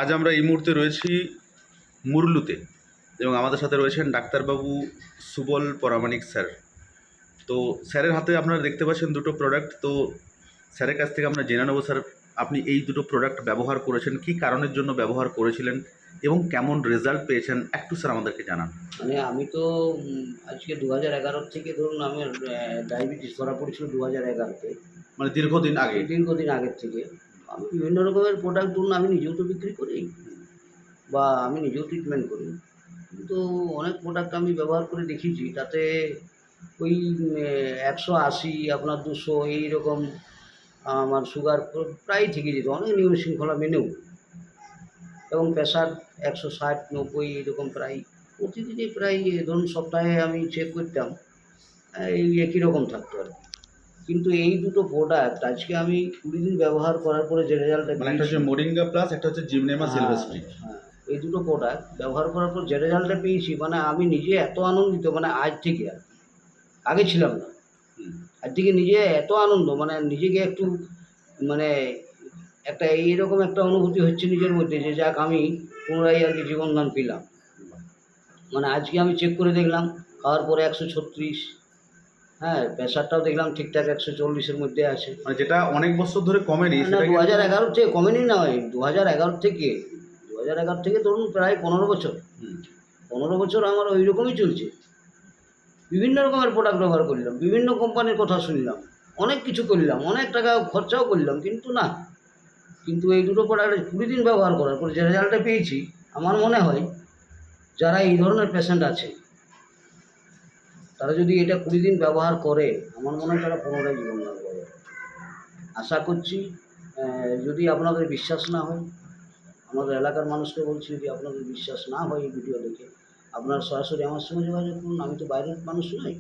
আজ আমরা এই মুহূর্তে রয়েছি মুরলুতে এবং আমাদের সাথে রয়েছেন ডাক্তারবাবু সুবল পরামানিক স্যার। তো স্যারের হাতে আপনারা দেখতে পাচ্ছেন দুটো প্রোডাক্ট। তো স্যারের কাছ থেকে আমরা জেনে নেব, স্যার আপনি এই দুটো প্রোডাক্ট ব্যবহার করেছেন, কী কারণের জন্য ব্যবহার করেছিলেন এবং কেমন রেজাল্ট পেয়েছেন, একটু স্যার আমাদেরকে জানান। মানে আমি তো আজকে 2011 থেকে ধরুন আমার ডায়াবেটিস ধরা পড়েছিল 2011-তে। মানে দীর্ঘদিন আগে। দীর্ঘদিন আগের থেকে আমি বিভিন্ন রকমের প্রোডাক্ট ধরুন আমি নিজেও তো বিক্রি করি বা আমি নিজেও ট্রিটমেন্ট করি, কিন্তু অনেক প্রোডাক্ট আমি ব্যবহার করে দেখেছি, তাতে ওই 180 আপনার 200 এইরকম আমার সুগার প্রায় থেকে যেত, অনেক নিয়ম শৃঙ্খলা মেনেও, এবং প্রেশার 160-90 এরকম প্রায় প্রতিদিনই প্রায় ধরুন সপ্তাহে আমি চেক করতাম, এই একই রকম থাকতো আর কি। কিন্তু এই দুটো প্রোডাক্ট আজকে আমি 20 দিন ব্যবহার করার পরে যে রেজাল্টটা মানে একটা হচ্ছে মোরিঙ্গা প্লাস, একটা হচ্ছে জিমনেমা সিলভাস্ট্রি। হ্যাঁ, এই দুটো প্রোডাক্ট ব্যবহার করার পর যে রেজাল্টটা পেয়েছি, মানে আমি নিজে এত আনন্দিত, মানে আজ থেকে আর কি। আগে ছিলাম না, আজ থেকে নিজে এত আনন্দ, মানে নিজেকে একটু মানে একটা এইরকম একটা অনুভূতি হচ্ছে নিজের মধ্যে যে যাক আমি পুনরায় আর কি জীবনদান পেলাম। মানে আজকে আমি চেক করে দেখলাম, খাওয়ার পরে 136, হ্যাঁ, প্রেশারটাও দেখলাম ঠিকঠাক 140-এর মধ্যে আছে। মানে যেটা অনেক বছর ধরে কমেনি। না, 2011 থেকে কমেনি, নয় 2011 থেকে ধরুন প্রায় 15 বছর। 15 বছর আমার ওই রকমই চলছে। বিভিন্ন রকমের প্রোডাক্ট ব্যবহার করলাম, বিভিন্ন কোম্পানির কথা শুনলাম, অনেক কিছু করলাম, অনেক টাকা খরচাও করলাম, কিন্তু এই দুটো প্রোডাক্ট 20 দিন ব্যবহার করার পর যে রেজাল্টটা পেয়েছি, আমার মনে হয় যারা এই ধরনের পেশেন্ট আছে তারা যদি এটা 20 দিন ব্যবহার করে, আমার মনে হয় তারা পুনরায় জীবনদান করবে। আশা করছি যদি আপনাদের বিশ্বাস না হয়, আমাদের এলাকার মানুষকে বলছি, যদি আপনাদের বিশ্বাস না হয় এই ভিডিও দেখে, আপনারা সরাসরি আমার সঙ্গে যোগাযোগ করুন। আমি তো বাইরের মানুষ নই।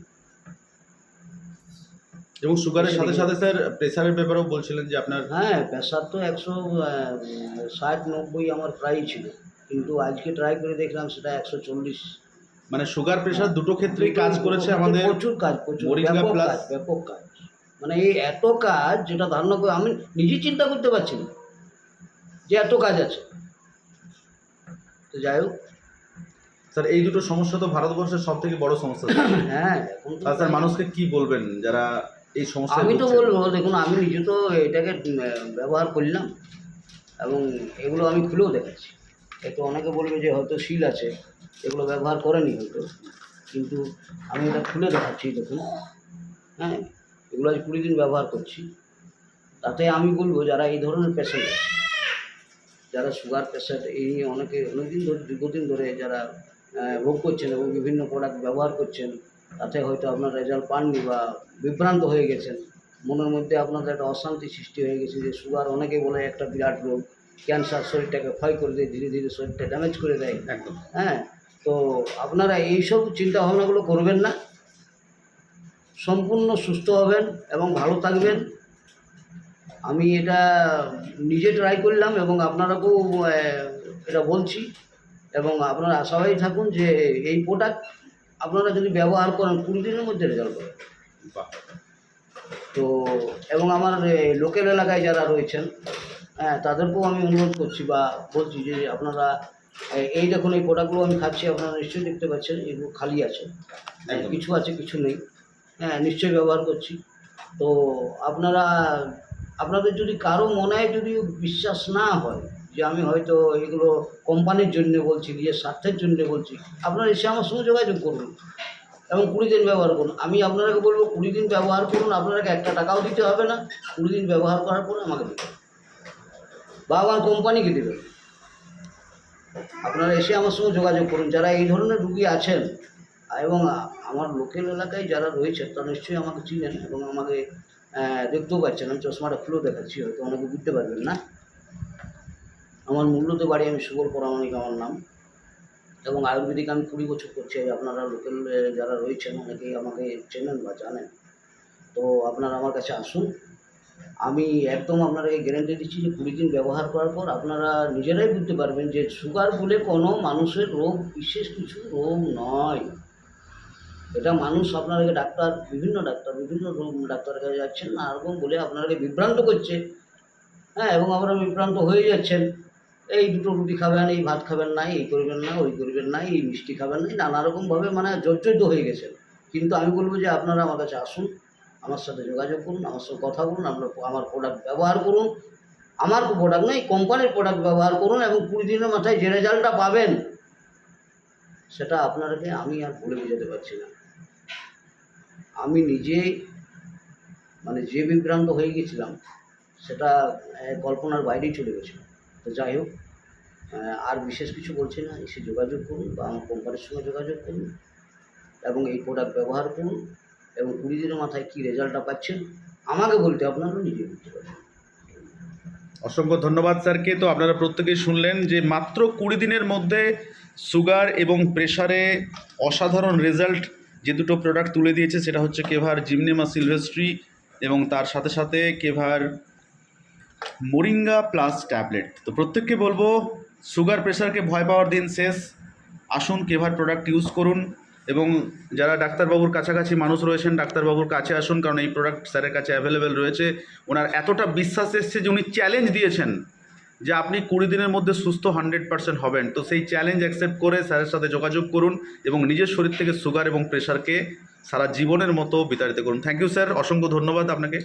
এবং সুগারের সাথে সাথে স্যার প্রেসারের ব্যাপারেও বলছিলেন যে আপনার। হ্যাঁ, প্রেশার তো 160-90 আমার প্রায়ই ছিল, কিন্তু আজকে ট্রাই করে দেখলাম সেটা 140। মানে সুগার প্রেসার দুটো ক্ষেত্রেই কাজ করেছে আমাদের। প্রচুর কাজ, ব্যাপক কাজ। মানে এই এত কাজ যেটা ধারণা করে আমি নিজে চিন্তা করতে পারছি না যে এত কাজ আছে। তো যাই হোক স্যার, এই দুটো সমস্যা তো ভারতবর্ষের সব থেকে বড় সমস্যা। হ্যাঁ, এখন তো স্যার মানুষকে কি বলবেন যারা এই সমস্যা? আমি তো বলবো, দেখুন আমি নিজে তো এটাকে ব্যবহার করলাম এবং এগুলো আমি খুলেও দেখাচ্ছি। একটু অনেকে বলবে যে হয়তো শিল আছে, এগুলো ব্যবহার করেনি হয়তো, কিন্তু আমি এটা খুলে দেখাচ্ছি। দেখুন, হ্যাঁ, এগুলো আজ 20 দিন ব্যবহার করছি। তাতে আমি বলবো যারা এই ধরনের পেশেন্ট আছে, যারা সুগার পেশেন্ট, এই নিয়ে অনেকদিন ধরে, দীর্ঘদিন ধরে যারা ভোগ করছেন এবং বিভিন্ন প্রোডাক্ট ব্যবহার করছেন, তাতে হয়তো আপনার রেজাল্ট পাননি বা বিভ্রান্ত হয়ে গেছেন, মনের মধ্যে আপনাদের একটা অশান্তি সৃষ্টি হয়ে গেছে যে সুগার অনেকে বলে একটা বিরাট রোগ, ক্যান্সার শরীরটাকে ক্ষয় করে দেয়, ধীরে ধীরে শরীরটা ড্যামেজ করে দেয়। একদম। হ্যাঁ, তো আপনারা এইসব চিন্তা ভাবনাগুলো করবেন না, সম্পূর্ণ সুস্থ হবেন এবং ভালো থাকবেন। আমি এটা নিজে ট্রাই করলাম এবং আপনারাকেও এটা বলছি, এবং আপনারা আশাবাদী থাকুন যে এই প্রোডাক্ট আপনারা যদি ব্যবহার করেন 20 দিনের মধ্যে রেজাল্ট পাবেন। তো এবং আমার লোকাল এলাকায় যারা রয়েছেন, হ্যাঁ, তাদেরকেও আমি অনুরোধ করছি বা বলছি যে আপনারা এই দেখুন, এই প্রোডাক্টগুলো আমি খাচ্ছি, আপনারা নিশ্চয়ই দেখতে পাচ্ছেন এগুলো খালি আছে, কিছু আছে কিছু নেই। হ্যাঁ, নিশ্চয়ই ব্যবহার করছি। তো আপনাদের যদি কারো মনে হয়, যদি বিশ্বাস না হয় যে আমি হয়তো এগুলো কোম্পানির জন্য বলছি, নিজের স্বার্থের জন্য বলছি, আপনারা এসে আমার সঙ্গে যোগাযোগ করুন এবং 20 দিন ব্যবহার করুন। আমি আপনাকে বলবো 20 দিন ব্যবহার করুন, আপনাকে একটা টাকাও দিতে হবে না। 20 দিন ব্যবহার করার পরে আমাকে দিতে হবে বা আমার কোম্পানিকে দেবেন। আপনারা এসে আমার সঙ্গে যোগাযোগ করুন যারা এই ধরনের রুগী আছেন, এবং আমার লোকাল এলাকায় যারা রয়েছেন তারা নিশ্চয়ই আমাকে চিনেন এবং আমাকে দেখতেও পাচ্ছেন। আমি চশমাটা খুলেও দেখাচ্ছি, হয়তো অনেকে বুঝতে পারবেন না। আমার মূল্যতে বাড়ি, আমি সুবল পরামানিক আমার নাম, এবং আয়ুর্বেদিক আমি 20 বছর করছি। আপনারা লোকাল যারা রয়েছেন অনেকেই আমাকে চেনেন বা জানেন। তো আপনারা আমার কাছে আসুন, আমি একদম আপনাদেরকে গ্যারান্টি দিচ্ছি যে 20 দিন ব্যবহার করার পর আপনারা নিজেরাই বুঝতে পারবেন যে সুগার বলে কোনো মানুষের রোগ, বিশেষ কিছু রোগ নয়। এটা মানুষ আপনাদেরকে বিভিন্ন ডাক্তারের কাছে যাচ্ছেন, নানা রকম বলে আপনাদেরকে বিভ্রান্ত করছে। হ্যাঁ, এবং আপনারা বিভ্রান্ত হয়ে যাচ্ছেন। এই দুটো রুটি খাবেন, এই ভাত খাবেন না, এই করবেন না, ওই করবেন না, এই মিষ্টি খাবেন না, নানা রকমভাবে মানে জর্জরিত হয়ে গেছেন। কিন্তু আমি বলবো যে আপনারা আমার কাছে আসুন, আমার সাথে যোগাযোগ করুন, আমার সাথে কথা বলুন, আপনার আমার প্রোডাক্ট ব্যবহার করুন। আমার প্রোডাক্ট নয়, কোম্পানির প্রোডাক্ট ব্যবহার করুন এবং 20 দিনের মাথায় যে রেজাল্টটা পাবেন সেটা আপনাদেরকে আমি আর বলে বোঝাতে পারছি না। আমি নিজে মানে যে বিভ্রান্ত হয়ে গেছিলাম সেটা কল্পনার বাইরেই চলে গেছিল। তো যাই হোক, আর বিশেষ কিছু বলছি না, এসে যোগাযোগ করুন বা আমার কোম্পানির সঙ্গে যোগাযোগ করুন এবং এই প্রোডাক্ট ব্যবহার করুন এবং 20 দিনের মাথায় কী রেজাল্টটা পাচ্ছেন আমাকে বলতে আপনারা নিজে বুঝতে পারবেন। অসংখ্য ধন্যবাদ স্যারকে। তো আপনারা প্রত্যেকেই শুনলেন যে মাত্র 20 দিনের মধ্যে সুগার এবং প্রেশারে অসাধারণ রেজাল্ট যে দুটো প্রোডাক্ট তুলে দিয়েছে সেটা হচ্ছে কেভার জিমনেমা সিলভেস্ট্রি এবং তার সাথে সাথে কেভার মোরিঙ্গা প্লাস ট্যাবলেট। তো প্রত্যেককে বলবো সুগার প্রেশারকে ভয় পাওয়ার দিন শেষ। আসুন কেভার প্রোডাক্ট ইউজ করুন এবং যারা ডাক্তারবাবুর কাছাকাছি মানুষ রয়েছেন ডাক্তারবাবুর কাছে আসুন, কারণ এই প্রোডাক্ট স্যারের কাছে অ্যাভেলেবেল রয়েছে। ওনার এতটা বিশ্বাস এসছে যে উনি চ্যালেঞ্জ দিয়েছেন যে আপনি 20 দিনের মধ্যে সুস্থ 100% হবেন। তো সেই চ্যালেঞ্জ অ্যাকসেপ্ট করে স্যারের সাথে যোগাযোগ করুন এবং নিজের শরীর থেকে সুগার এবং প্রেশারকে সারা জীবনের মতো বিতাড়িত করুন। থ্যাংক ইউ স্যার, অসংখ্য ধন্যবাদ আপনাকে।